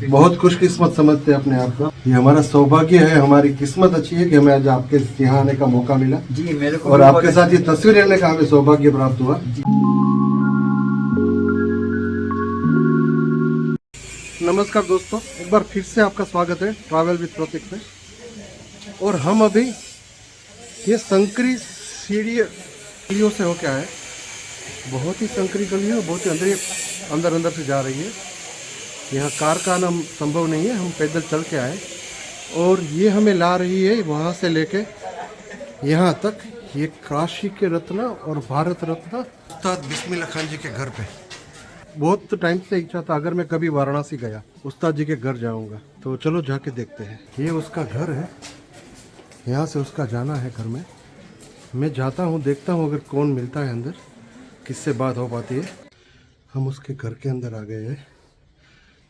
बहुत खुशकिस्मत समझते हैं अपने आप को। ये हमारा सौभाग्य है, हमारी किस्मत अच्छी है कि हमें आज आपके यहाँ आने का मौका मिला जी। मेरे को और आपके साथ ये तस्वीर लेने का हमें सौभाग्य प्राप्त हुआ। नमस्कार दोस्तों, एक बार फिर से आपका स्वागत है ट्रैवल विद प्रतीक में। और हम अभी ये संकरी सीढ़ियों से होके आए। बहुत ही संकरी गली है, बहुत ही अंदर से जा रही है। यहाँ कार का आना संभव नहीं है, हम पैदल चल के आए और ये हमें ला रही है वहाँ से लेके यहाँ तक। ये काशी के रत्न और भारत रत्न उस्ताद बिस्मिल्लाह खान जी के घर पे। बहुत टाइम से इच्छा था, अगर मैं कभी वाराणसी गया उस्ताद जी के घर जाऊंगा, तो चलो जाके देखते हैं। ये उसका घर है, यहाँ से उसका जाना है घर में। मैं जाता हूँ, देखता हूँ अगर कौन मिलता है अंदर, किससे बात हो पाती है। हम उसके घर के अंदर आ गए हैं।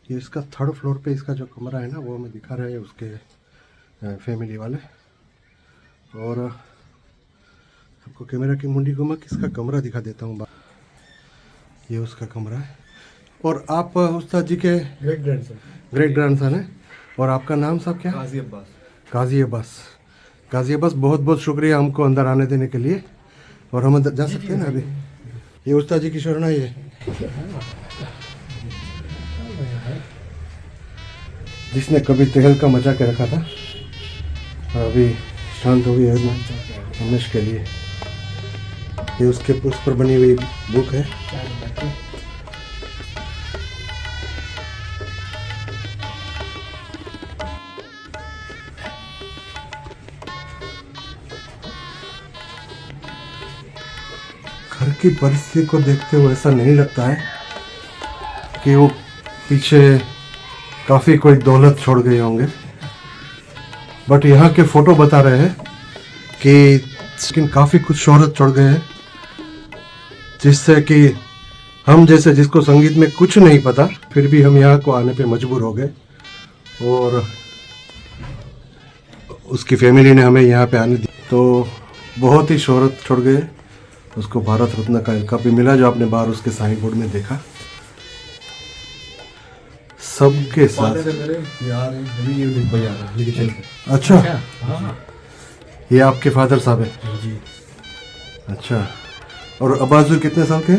ये इसका 3rd फ्लोर पे इसका जो कमरा है ना, वो हमें दिखा रहे हैं उसके फैमिली वाले। और आपको कैमरा की मुंडी घुमा के इसका कमरा दिखा देता हूँ। ये उसका कमरा है। और आप उस्ताद जी के ग्रेट ग्रैंडसन है। और आपका नाम साहब क्या? काजी अब्बास। बहुत बहुत शुक्रिया हमको अंदर आने देने के लिए। और हम अंदर जा सकते हैं ना अभी? ये उस्ताद जी की शरणाई है, जिसने कभी तहल का मचा के रखा था और अभी शांत हो गई है हमेशा के लिए। ये उसके उस पर बनी हुई बुक है। घर की परिस्थिति को देखते हुए ऐसा नहीं लगता है कि वो पीछे काफ़ी कोई दौलत छोड़ गए होंगे, बट यहाँ के फोटो बता रहे हैं कि काफ़ी कुछ शोहरत छोड़ गए हैं, जिससे कि हम जैसे जिसको संगीत में कुछ नहीं पता, फिर भी हम यहाँ को आने पे मजबूर हो गए। और उसकी फैमिली ने हमें यहाँ पे आने दी, तो बहुत ही शोहरत छोड़ गए। उसको भारत रत्न का इल्का भी मिला, जो आपने बाहर उसके साइन बोर्ड में देखा। सबके साथ अच्छा, ये आपके फादर साहब है जी? अच्छा। और अब्बास कितने साल के?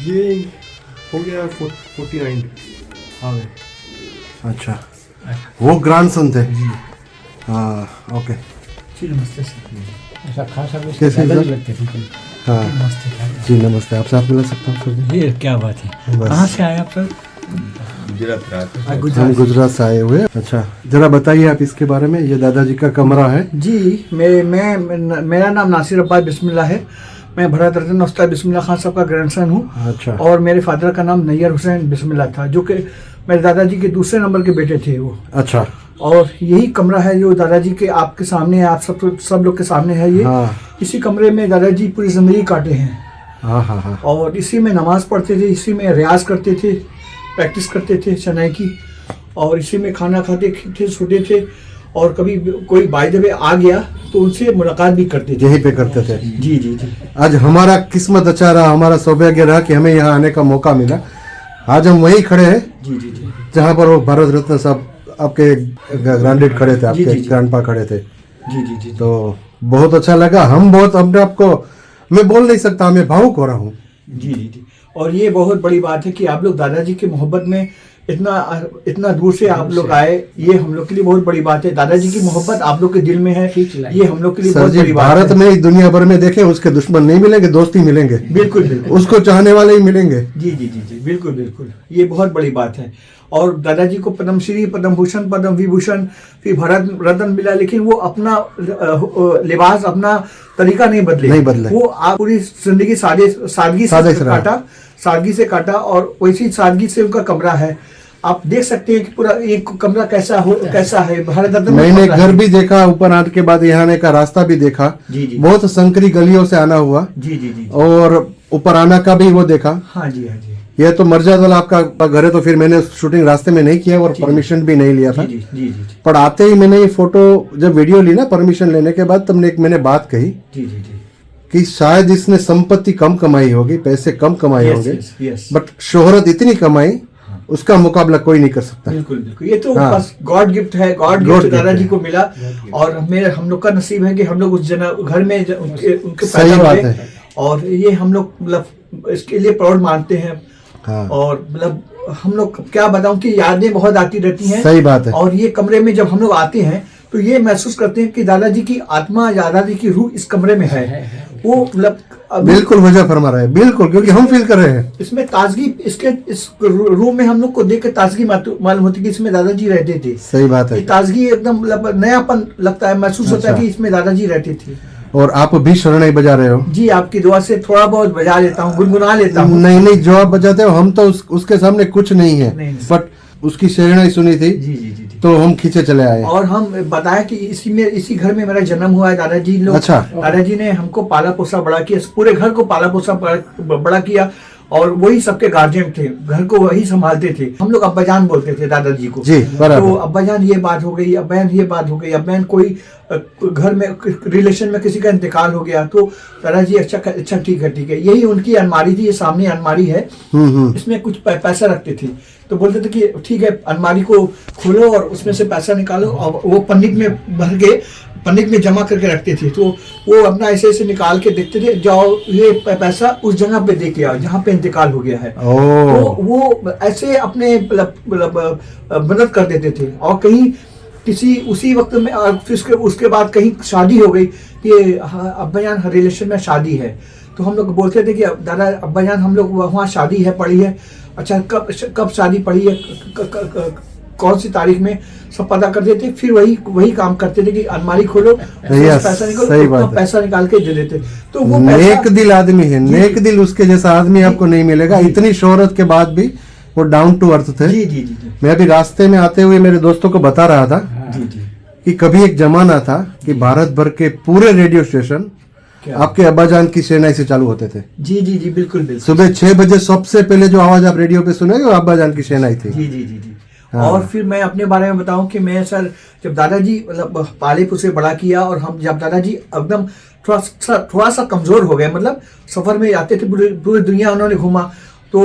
ये हो गया 49। हाँ। अच्छा, वो ग्रैंडसन थे जी। हाँ, ओके। नमस्ते ऐसा खासा कैसे लगते थे। हाँ जी, नमस्ते। आपसे आप मिला सकता हूँ सर? ये क्या बात है, कहाँ से आए आप सर? गुजरात से आए हुए। अच्छा, जरा बताइए आप इसके बारे में। ये दादाजी का कमरा है जी। मेरा नाम नासिर अब्बास बिस्मिल्लाह है। मैं भारत रत्न उस्ताद बिस्मिल्लाह खान साहब का ग्रैंडसन हूँ। अच्छा। और मेरे फादर का नाम नैयर हुसैन बिस्मिल्लाह था, जो कि मेरे दादाजी के दूसरे नंबर के बेटे थे वो। अच्छा। और यही कमरा है जो दादाजी के आपके सामने है, आप सब लोग के सामने है ये। हाँ। इसी कमरे में दादाजी पूरी जिंदगी काटे हैं। हाँ। और इसी में नमाज पढ़ते थे, इसी में रियाज करते थे, प्रैक्टिस करते थे शनाई की, और इसी में खाना खाते थे, सोते थे। और कभी कोई बाय द वे आ गया तो उनसे मुलाकात भी करते थे, यहीं पे करते थे। जी। आज हमारा किस्मत अच्छा रहा, हमारा सौभाग्य रहा कि हमें यहाँ आने का मौका मिला। आज हम वहीं खड़े हैं जी। जहाँ पर वो भारत रत्न साहब आपके ग्रैंडडेड खड़े थे, आपके ग्रैंडपा खड़े थे। जी। तो बहुत अच्छा लगा। हम बहुत अपने आप को, मैं बोल नहीं सकता, मैं भावुक हो रहा हूँ। जी। और ये बहुत बड़ी बात है कि आप लोग दादाजी की मोहब्बत में इतना दूर से आप लोग आए। ये हम लोग के लिए बहुत बड़ी बात है। दादाजी की मोहब्बत आप लोग के दिल में है, ये हम लोग के लिए बहुत बड़ी बात है। भारत में ही, दुनिया भर में देखें, उसके दुश्मन नहीं मिलेंगे, दोस्ती मिलेंगे। बिल्कुल। उसको चाहने वाले ही मिलेंगे। जी। बिल्कुल। ये बहुत बड़ी बात है। और दादाजी को पद्मश्री, पद्म भूषण, पद्म विभूषण, फिर भारत रत्न मिला, लेकिन वो अपना लिबास, अपना तरीका नहीं बदले। वो आप पूरी जिंदगी सादगी से काटा और वैसी सादगी से उनका कमरा है। आप देख सकते हैं कि पूरा एक कमरा कैसा है। भारत रत्न मैंने घर भी देखा, ऊपर आने के बाद यहाँ आने का रास्ता भी देखा। जी। बहुत संकरी गलियों से आना हुआ। जी। और ऊपर आना का भी वो देखा। हाँ जी। ये तो मर्जादल आपका घर है, तो फिर मैंने शूटिंग रास्ते में नहीं किया और परमिशन भी नहीं लिया था। जी। पर आते ही मैंने ये फोटो, जब वीडियो ली ना परमिशन लेने के बाद, तब मैंने बात कही कि शायद इसने संपत्ति कम कमाई होगी, पैसे कम कमाए होंगे, बट शोहरत इतनी कमाई उसका मुकाबला कोई नहीं कर सकता। बिल्कुल बिल्कुल, ये तो हाँ। बस गॉड गिफ्ट है, गॉड God गिफ्ट gift दादाजी है। को मिला। और हम लोग का नसीब है कि हम लोग उस घर में उनके सही पैदा बात हुए। है। और ये हम लोग मतलब इसके लिए प्राउड मानते हैं। हाँ। और मतलब हम लोग क्या बताऊं कि यादें बहुत आती रहती हैं। सही बात है। और ये कमरे में जब हम लोग आते हैं तो ये महसूस करते हैं कि दादाजी की आत्मा, दादाजी की रूह इस कमरे में है। वो मतलब अभी बिल्कुल वजह फरमा रहे हैं, बिल्कुल, क्योंकि हम फील कर रहे हैं। इसमें ताजगी, इस रूम में हम लोग को देख के ताजगी मालूम होती है कि इसमें दादाजी रहते थे। सही बात है। ये ताजगी एकदम मतलब नयापन लगता है, महसूस होता है अच्छा। कि इसमें दादाजी रहते थे। और आप भी शरणाई बजा रहे हो। जी, आपकी दुआ से थोड़ा बहुत बजा लेता हूँ, गुनगुना लेता हूँ। नहीं नहीं, जो आप बजाते हो हम तो उसके सामने कुछ नहीं है, नहीं। बट उसकी शरणाई सुनी थी जी जी जी जी। तो हम खींचे चले आए। और हम बताया कि इसी घर में मेरा जन्म हुआ है। दादाजी लोग, अच्छा। दादाजी ने हमको पाला पोसा बड़ा किया, पूरे घर को पाला पोसा बड़ा किया। और वही सबके गार्जियन थे, घर को वही संभालते थे। हम लोग अब्बाजान बोलते थे दादाजी को। जी, बराबर। तो अब्बाजान ये बात हो गई, अब्बाजान ये बात हो गई, अब्बाजान कोई घर में रिलेशन में किसी का इंतकाल हो गया तो दादाजी अच्छा ठीक है। यही उनकी अलमारी थी, ये सामने अलमारी है, इसमें कुछ पैसा रखते थे। तो बोलते थे कि ठीक है, अलमारी को खोलो और उसमें से पैसा निकालो। और वो पन्निक में भर के पन्निक में जमा करके रखते थे। तो वो अपना ऐसे ऐसे निकाल के देखते थे, जाओ ये पैसा उस जगह पे दे के आओ जहाँ पे इंतकाल हो गया है। तो वो ऐसे अपने मतलब मदद कर देते थे। और कहीं किसी उसी वक्त में फिर उसके बाद कहीं शादी हो गई, ये अब्बाजान रिलेशन में शादी है, तो हम लोग बोलते थे कि दादा अब्बाजान हम लोग वहाँ शादी है पड़ी है। अच्छा, कब शादी पड़ी है, कौन सी तारीख में, सब पता कर देते। फिर वही काम करते थे कि अलमारी खोलो, पैसा निकालो, पैसा निकाल के दे देते। तो वो नेक दिल आदमी है, नेक दिल उसके जैसा आदमी आपको नहीं मिलेगा। इतनी शोहरत के बाद भी वो डाउन टू अर्थ थे। जी जी जी। मैं अभी रास्ते में आते हुए मेरे दोस्तों को बता रहा था जी जी कि कभी एक जमाना था कि भारत भर के पूरे रेडियो स्टेशन आपके अब्बाजान की शहनाई से चालू होते थे। जी जी जी, बिल्कुल बिल्कुल। सुबह 6 बजे सबसे पहले जो आवाज आप रेडियो पे सुनेंगे वो अब्बाजान की शहनाई थी। जी जी जी जी। हाँ। और फिर मैं अपने बारे में बताऊं कि मैं सर जब दादाजी मतलब पाले पोसे बड़ा किया, और हम जब दादाजी एकदम थोड़ा सा कमजोर हो गए, मतलब सफर में जाते थे, पूरी दुनिया उन्होंने घूमा, तो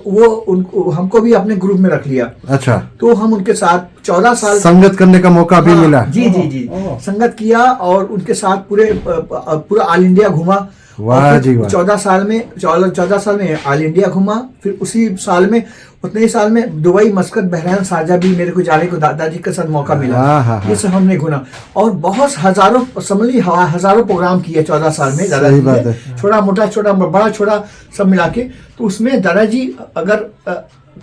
वो उनको हमको भी अपने ग्रुप में रख लिया। अच्छा। तो हम उनके साथ 14 साल संगत करने का मौका भी मिला। जी जी जी, संगत किया और उनके साथ पूरा ऑल इंडिया घूमा। वाह जी वाह। 14 साल में ऑल इंडिया घूमा। फिर उसी साल में, उतने ही साल में दुबई, मस्कत, बहरैन, शारजा भी मेरे को जाने को दादाजी के साथ मौका मिला। ये सब हमने घूमा और बहुत हजारों प्रोग्राम किए 14 साल में दादाजी ने, छोटा मोटा, छोटा बड़ा छोटा सब मिला के। तो उसमें दादाजी अगर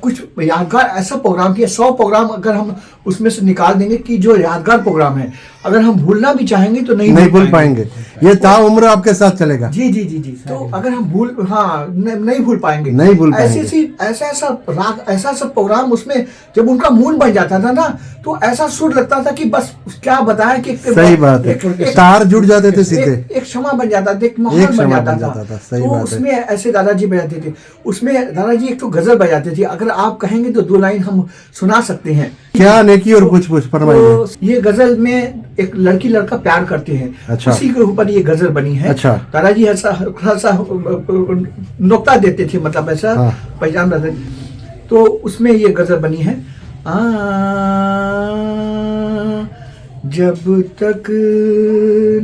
कुछ यादगार ऐसा प्रोग्राम किया, 100 प्रोग्राम अगर हम उसमें से निकाल देंगे कि जो यादगार प्रोग्राम है, अगर हम भूलना भी चाहेंगे तो नहीं भूल पाएंगे। ये ताउम्र आपके साथ चलेगा। जी जी जी जी। तो अगर हम नहीं भूल पाएंगे। ऐसा राग, ऐसा सब प्रोग्राम उसमें जब उनका मूड बन जाता था ना, तो ऐसा सुर लगता था कि बस क्या बताएं कि सही बात है, तार जुड़ जाते थे सीधे, एक क्षमा बन जाता था, एक माहौल बन जाता था। तो उसमें ऐसे दादाजी बजाते थे। उसमें दादाजी एक तो गजल बजाते थे, अगर आप कहेंगे तो 2 लाइन हम सुना सकते हैं। क्या नेकी और कुछ फरमाइए। तो ये गजल में एक लड़की लड़का प्यार करते हैं। अच्छा। उसी के ऊपर ये गजल बनी है। अच्छा। दादाजी ऐसा नुक्ता देते थे, मतलब ऐसा पहचान रहते। तो उसमें ये गजल बनी है, जब तक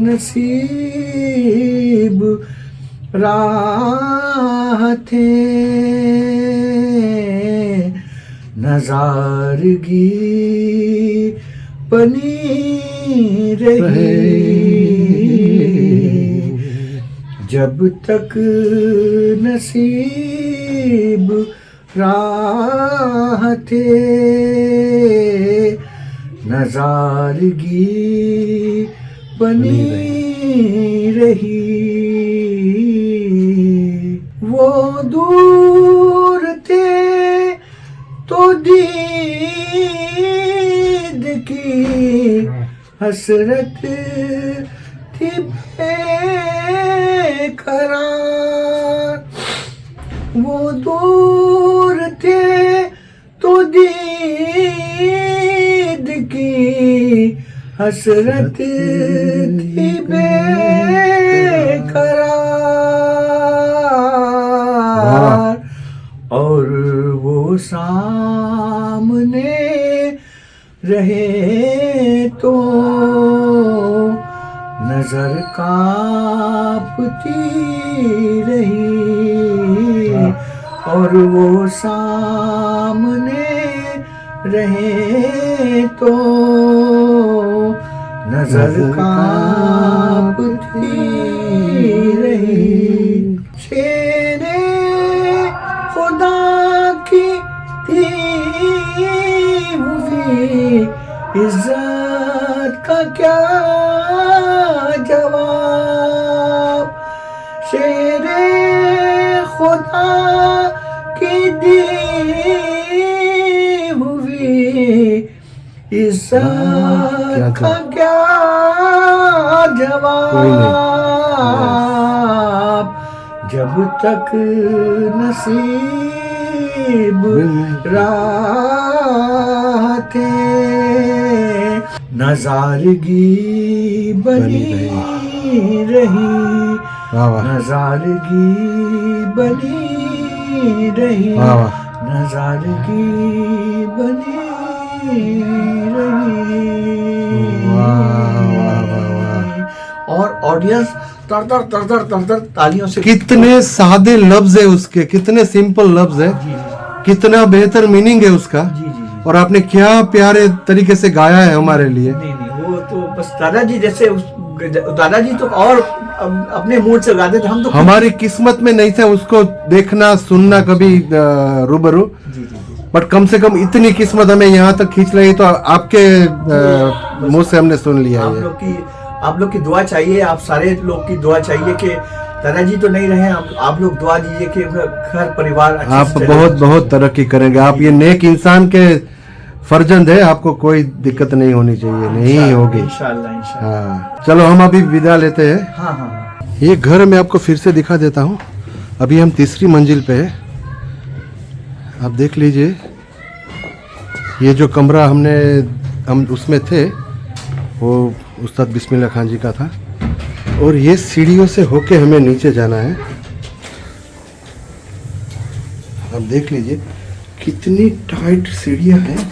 नसीब राह थे, नज़ारगी बनी रही, जब तक नसीब राह थे, नज़ारगी बनी रही। वो दूर थे तो दीद की हसरत थी बेकरार। वो दूर थे तो दीद की हसरत थी बेकरार। और वो सांस रहे तो नजर कांपती रही, और वो सामने रहे तो नजर कांपती रही। शेरे खुदा की थी हुई इज्जत का क्या जवाब, शेरे खुदा की दी हुई इज्जत का क्या जवाब, जब तक नसीब राह थे नज़ारगी बनी रही, नज़ारगी बनी रही, नज़ारगी बनी रही। और ऑडियंस तर तालियों से, कितने सादे लफ्ज है उसके, कितने सिंपल लफ्ज है, कितना बेहतर मीनिंग है उसका। और आपने क्या प्यारे तरीके से गाया है हमारे लिए। नहीं वो तो बस दादाजी जैसे दादाजी तो और अपने मूड से गाते थे, हम तो हमारी किस्मत में नहीं था उसको देखना सुनना कभी रूबरू, बट कम से कम इतनी किस्मत हमें यहाँ तक खींच रही, तो आपके मुंह से हमने सुन लिया है। आप लोग की दुआ चाहिए, आप सारे लोग की दुआ चाहिए कि दादाजी तो नहीं रहे, आप लोग दुआ दीजिए कि घर परिवार अच्छे आप से बहुत बहुत तरक्की करेंगे। आप ये नेक इंसान के फर्जंद है, आपको कोई दिक्कत नहीं होनी चाहिए, नहीं होगी इंशाल्लाह। हाँ चलो हम अभी विदा लेते हैं। हाँ। ये घर मैं आपको फिर से दिखा देता हूँ। अभी हम तीसरी मंजिल पे है, आप देख लीजिए। ये जो कमरा हम उसमें थे वो उस्ताद बिस्मिल्लाह खान जी का था, और ये सीढ़ियों से होके हमें नीचे जाना है। आप देख लीजिए कितनी टाइट सीढ़ियाँ हैं,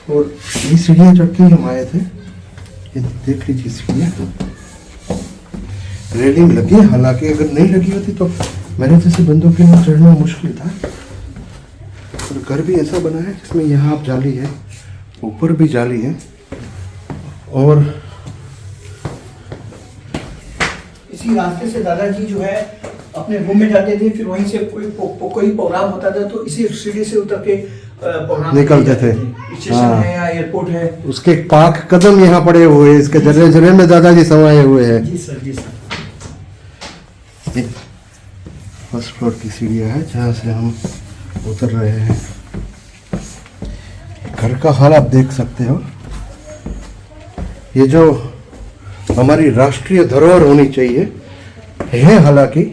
और ये सीढ़ियाँ चढ़ के हम आए थे। ये देख लीजिए सीढ़ियाँ, रेलिंग लगी है, हालांकि अगर नहीं लगी होती तो मेरे जैसे बंदों के लिए चढ़ना मुश्किल था। और घर भी ऐसा बना है जिसमें यहाँ आप जाली है, ऊपर भी जाली है, और इसी रास्ते से दादाजी जो है अपने रूम में जाते थे, फिर वहीं से कोई प्रोग्राम होता था तो इसी सीढ़ी से उतर के प्रोग्राम निकलते थे। स्टेशन है या एयरपोर्ट है, उसके पाक कदम यहाँ पड़े हुए हैं, इसके जरे जरे में दादाजी समाये हुए हैं। जी सर। फर्स्ट फ्लोर की सीढ़ियाँ है जहाँ से हम उतर रहे हैं। घर का हाल आप देख सकते हो। ये जो हमारी राष्ट्रीय धरोहर होनी चाहिए है, हालांकि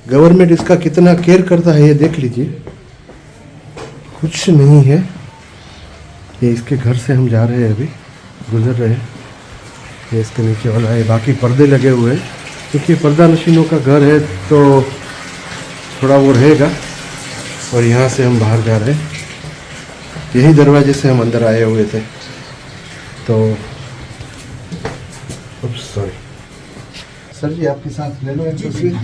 गवर्नमेंट इसका कितना केयर करता है ये देख लीजिए, कुछ नहीं है। ये इसके घर से हम जा रहे हैं, अभी गुजर रहे हैं। ये इसके नीचे वाला है, बाकी पर्दे लगे हुए हैं क्योंकि पर्दा नशीनों का घर है तो थोड़ा वो रहेगा। और यहाँ से हम बाहर जा रहे हैं, यही दरवाजे से हम अंदर आए हुए थे। तो सॉरी सर जी, आपके साथ ले लो एक तस्वीर।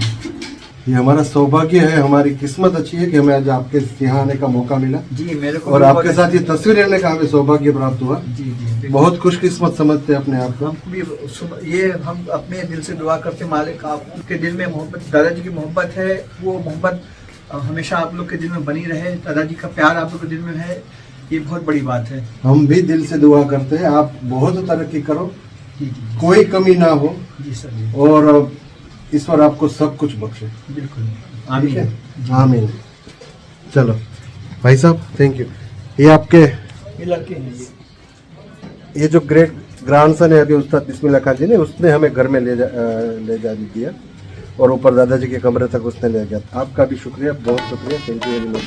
ये हमारा सौभाग्य है, हमारी किस्मत अच्छी है कि हमें आज आपके यहाँ आने का मौका मिला जी। मेरे को और आपके साथ ये तस्वीर लेने का हमें सौभाग्य प्राप्त हुआ। जी। बहुत खुशकिस्मत समझते हैं अपने आप को। हम भी ये हम अपने दिल से दुआ करते मालिक आपके दिल में मोहब्बत, दादाजी की मोहब्बत है, वो मोहब्बत हमेशा आप लोग के दिल में बनी रहे। दादाजी का प्यार आप लोग के दिल में है, ये बहुत बड़ी बात है। हम भी दिल से दुआ करते हैं आप बहुत तरक्की करो, जी। कोई कमी ना हो, जी सर जी। और ईश्वर आपको सब कुछ बख्शे। बिल्कुल ठीक है, आमीन। आमीन। चलो भाई साहब, थैंक यू। ये आपके ये लड़के हैं ये जो ग्रेट ग्रैंडसन है अभी उस्ताद बिस्मिल्लाह खान जी ने, उसने हमें घर में ले जा दिया और ऊपर दादाजी के कमरे तक उसने ले गया। आपका भी शुक्रिया, बहुत शुक्रिया, थैंक यू वेरी मच।